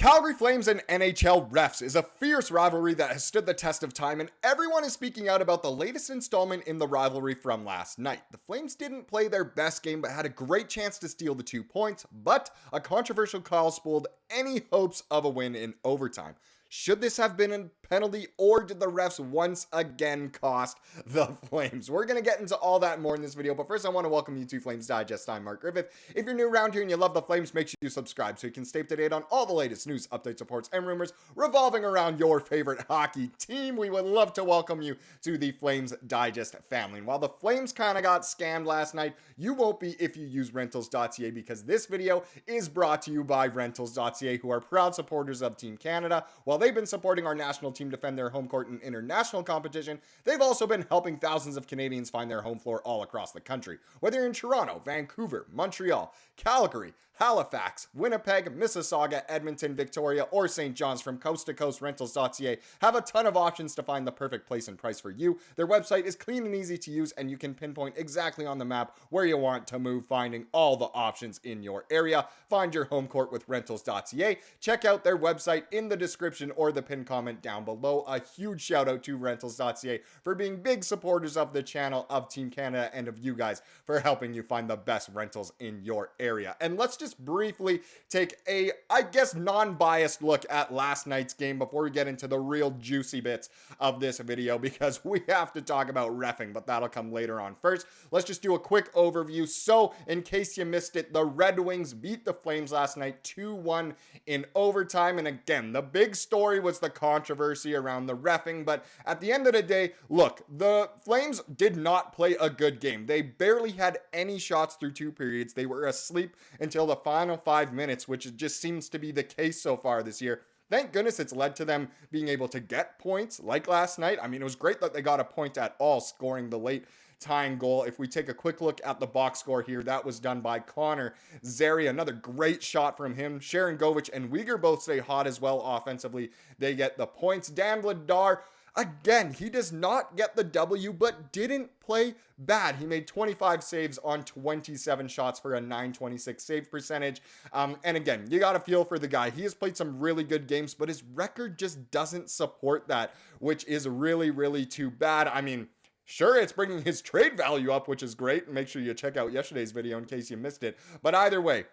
Calgary Flames and NHL refs is a fierce rivalry that has stood the test of time, and everyone is speaking out about the latest installment in the rivalry from last night. The Flames didn't play their best game but had a great chance to steal the 2 points, but a controversial call spoiled any hopes of a win in overtime. Should this have been a penalty, or did the refs once again cost the Flames? We're going to get into all that and more in this video, but first I want to welcome you to Flames Digest. I'm Mark Griffith. If you're new around here and you love the Flames, make sure you subscribe so you can stay up to date on all the latest news, updates, reports, and rumors revolving around your favorite hockey team. We would love to welcome you to the Flames Digest family. And while the Flames kind of got scammed last night, you won't be if you use Rentals.ca, because this video is brought to you by Rentals.ca, who are proud supporters of Team Canada. While they've been supporting our national team defend their home court in international competition, they've also been helping thousands of Canadians find their home floor all across the country. Whether you're in Toronto, Vancouver, Montreal, Calgary, Halifax, Winnipeg, Mississauga, Edmonton, Victoria, or St. John's, from coast to coast, Rentals.ca have a ton of options to find the perfect place and price for you. Their website is clean and easy to use, and you can pinpoint exactly on the map where you want to move, finding all the options in your area. Find your home court with Rentals.ca. Check out their website in the description or the pinned comment down below. A huge shout out to Rentals.ca for being big supporters of the channel, of Team Canada, and of you guys for helping you find the best rentals in your area. And let's just briefly take a, I guess, non-biased look at last night's game before we get into the real juicy bits of this video, because we have to talk about reffing, but that'll come later on. First, let's just do a quick overview. So, in case you missed it, the Red Wings beat the Flames last night 2-1 in overtime, and again, the big story was the controversy around the reffing, but at the end of the day, look, the Flames did not play a good game. They barely had any shots through 2 periods. They were asleep until the final 5 minutes, which just seems to be the case so far this year. Thank goodness it's led to them being able to get points like last night. I mean, it was great that they got a point at all, scoring the late tying goal. If we take a quick look at the box score here, that was done by Connor Zary. Another great shot from him. Sharangovich and Weegar both stay hot as well offensively. They get the points. Dan Vladar, again, he does not get the W, but didn't play bad. He made 25 saves on 27 shots for a .926 save percentage. And again, you got to feel for the guy. He has played some really good games, but his record just doesn't support that, which is really, really too bad. I mean, sure, it's bringing his trade value up, which is great. Make sure you check out yesterday's video in case you missed it. But either way,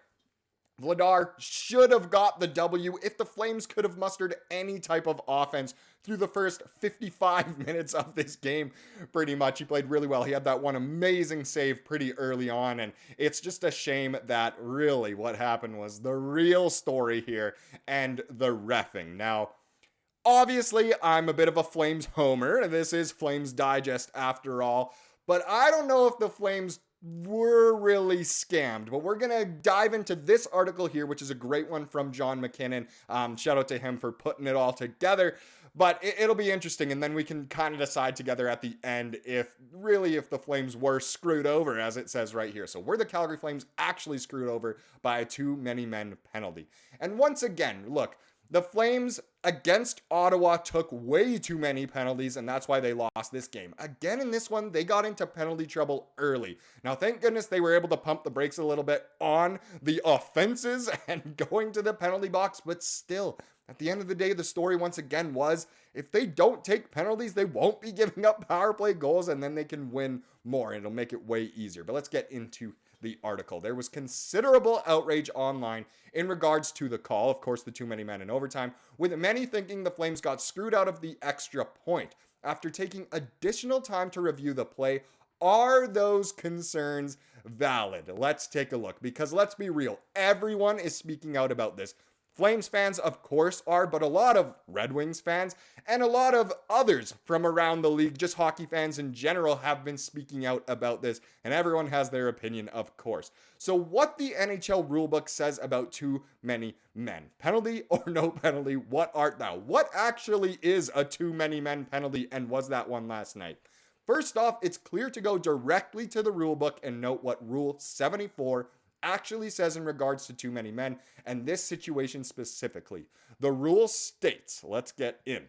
Vladar should have got the W if the Flames could have mustered any type of offense through the first 55 minutes of this game. Pretty much, he played really well. He had that one amazing save pretty early on, and it's just a shame that really what happened was the real story here and the reffing. Now, obviously, I'm a bit of a Flames homer. This is Flames Digest after all, but I don't know if the Flames were really scammed, but we're gonna dive into this article here, which is a great one from John McKinnon. Shout out to him for putting it all together, but it'll be interesting, and then we can kind of decide together at the end if the Flames were screwed over, as it says right here. So were the Calgary Flames actually screwed over by a too many men penalty? And once again, look, the Flames against Ottawa took way too many penalties, and that's why they lost this game. Again, in this one, they got into penalty trouble early. Now, thank goodness they were able to pump the brakes a little bit on the offenses and going to the penalty box, but still, at the end of the day, the story once again was if they don't take penalties, they won't be giving up power play goals, and then they can win more. It'll make it way easier. But let's get into the article. There was considerable outrage online in regards to the call, of course, the too many men in overtime, with many thinking the Flames got screwed out of the extra point. After taking additional time to review the play, are those concerns valid? Let's take a look, because let's be real, everyone is speaking out about this. Flames fans, of course, are, but a lot of Red Wings fans and a lot of others from around the league, just hockey fans in general, have been speaking out about this, and everyone has their opinion, of course. So what the NHL rulebook says about too many men. Penalty or no penalty, what art thou? What actually is a too many men penalty, and was that one last night? First off, it's clear to go directly to the rulebook and note what Rule 74 actually says in regards to too many men, and this situation specifically. The rule states, let's get in,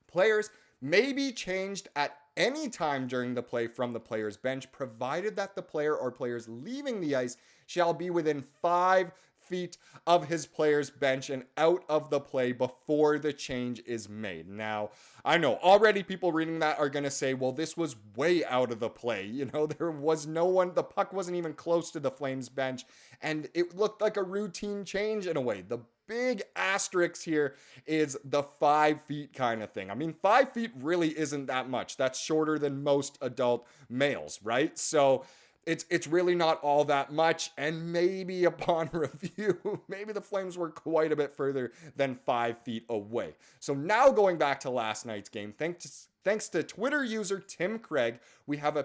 players may be changed at any time during the play from the player's bench, provided that the player or players leaving the ice shall be within 5 feet of his player's bench and out of the play before the change is made. Now, I know already people reading that are going to say, well, this was way out of the play. You know, there was no one, the puck wasn't even close to the Flames bench, and it looked like a routine change in a way. The big asterisk here is the 5 feet kind of thing. I mean, 5 feet really isn't that much. That's shorter than most adult males, right? So it's really not all that much, and maybe upon review, maybe the Flames were quite a bit further than 5 feet away. So now going back to last night's game, thanks to Twitter user Tim Craig, we have a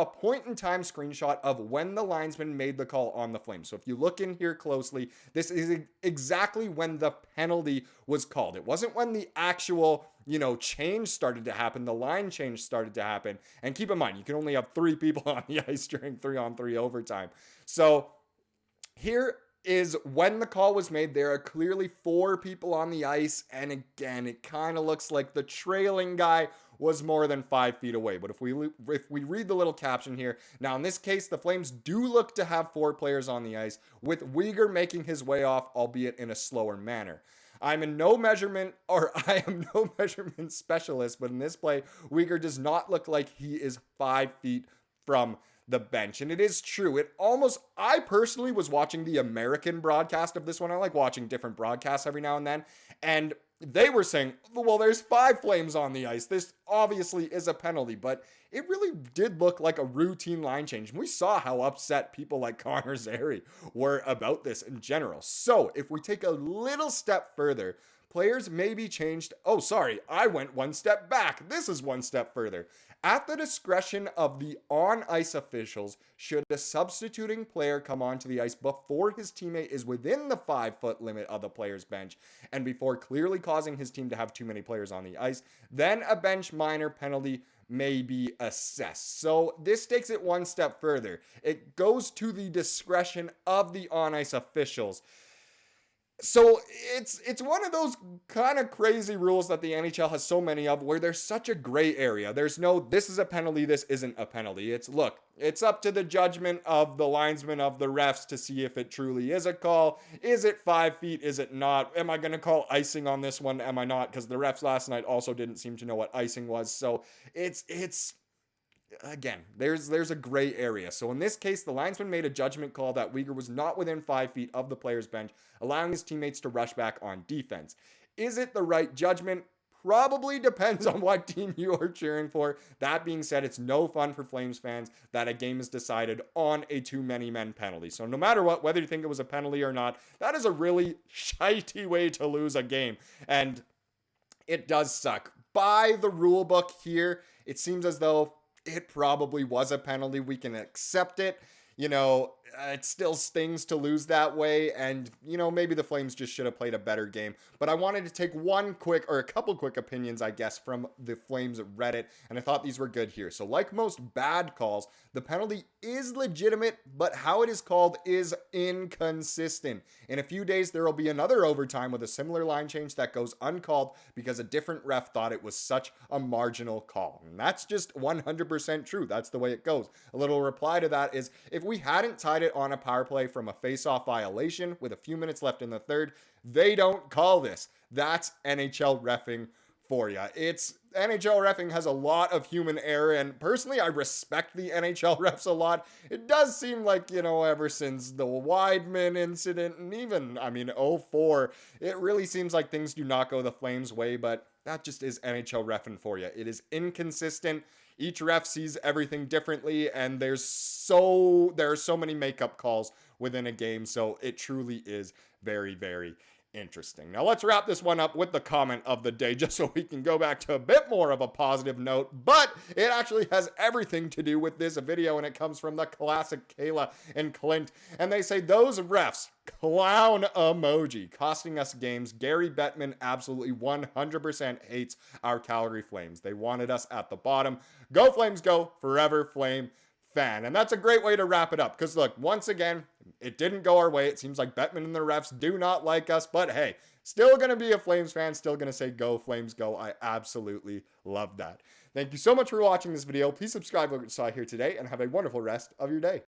point in time screenshot of when the linesman made the call on the Flames. So if you look in here closely, this is exactly when the penalty was called. It wasn't when the actual, change started to happen. The line change started to happen. And keep in mind, you can only have 3 people on the ice during 3-on-3 overtime. So here is when the call was made. There are clearly 4 people on the ice. And again, it kind of looks like the trailing guy was more than 5 feet away. But if we read the little caption here, now in this case, the Flames do look to have 4 players on the ice, with Weegar making his way off, albeit in a slower manner. I am no measurement specialist, but in this play, Weegar does not look like he is 5 feet from the bench. And it is true. I personally was watching the American broadcast of this one. I like watching different broadcasts every now and then. And they were saying, well, there's 5 Flames on the ice. This obviously is a penalty, but it really did look like a routine line change. And we saw how upset people like Connor Zary were about this in general. So if we take a little step further, players may be changed. Oh, sorry, I went 1 step back. This is 1 step further. At the discretion of the on-ice officials, should a substituting player come onto the ice before his teammate is within the 5-foot limit of the player's bench and before clearly causing his team to have too many players on the ice, then a bench minor penalty may be assessed. So this takes it 1 step further. It goes to the discretion of the on-ice officials. So it's one of those kind of crazy rules that the NHL has so many of, where there's such a gray area. There's no, this is a penalty, this isn't a penalty. It's up to the judgment of the linesmen, of the refs, to see if it truly is a call. Is it 5 feet? Is it not? Am I going to call icing on this one? Am I not? Because the refs last night also didn't seem to know what icing was. So it's again, there's a gray area. So in this case, the linesman made a judgment call that Weegar was not within 5 feet of the player's bench, allowing his teammates to rush back on defense. Is it the right judgment? Probably depends on what team you are cheering for. That being said, it's no fun for Flames fans that a game is decided on a too many men penalty. So no matter what, whether you think it was a penalty or not, that is a really shitey way to lose a game. And it does suck. By the rule book here, it seems as though it probably was a penalty. We can accept it. It still stings to lose that way. And, maybe the Flames just should have played a better game. But I wanted to take a couple quick opinions, I guess, from the Flames Reddit. And I thought these were good here. So like most bad calls, the penalty is legitimate, but how it is called is inconsistent. In a few days, there will be another overtime with a similar line change that goes uncalled because a different ref thought it was such a marginal call. And that's just 100% true. That's the way it goes. A little reply to that is, if we hadn't tied it on a power play from a face-off violation with a few minutes left in the third, they don't call this. That's NHL reffing for you. NHL reffing has a lot of human error, and personally, I respect the NHL refs a lot. It does seem like, ever since the Weidman incident, and even, 04, it really seems like things do not go the Flames' way, but that just is NHL reffing for you. It is inconsistent. Each ref sees everything differently, and there are so many makeup calls within a game, so it truly is very, very interesting. Now let's wrap this one up with the comment of the day, just so we can go back to a bit more of a positive note, but it actually has everything to do with this video, and it comes from the classic Kayla and Clint, and they say, those refs, clown emoji, costing us games. Gary Bettman absolutely 100% hates our Calgary Flames. They wanted us at the bottom. Go Flames go, forever Flame fan. And that's a great way to wrap it up, because look, once again, it didn't go our way. It seems like Bettman and the refs do not like us, but hey, still going to be a Flames fan, still going to say go Flames go. I absolutely love that. Thank you so much for watching this video. Please subscribe like you saw here today, and have a wonderful rest of your day.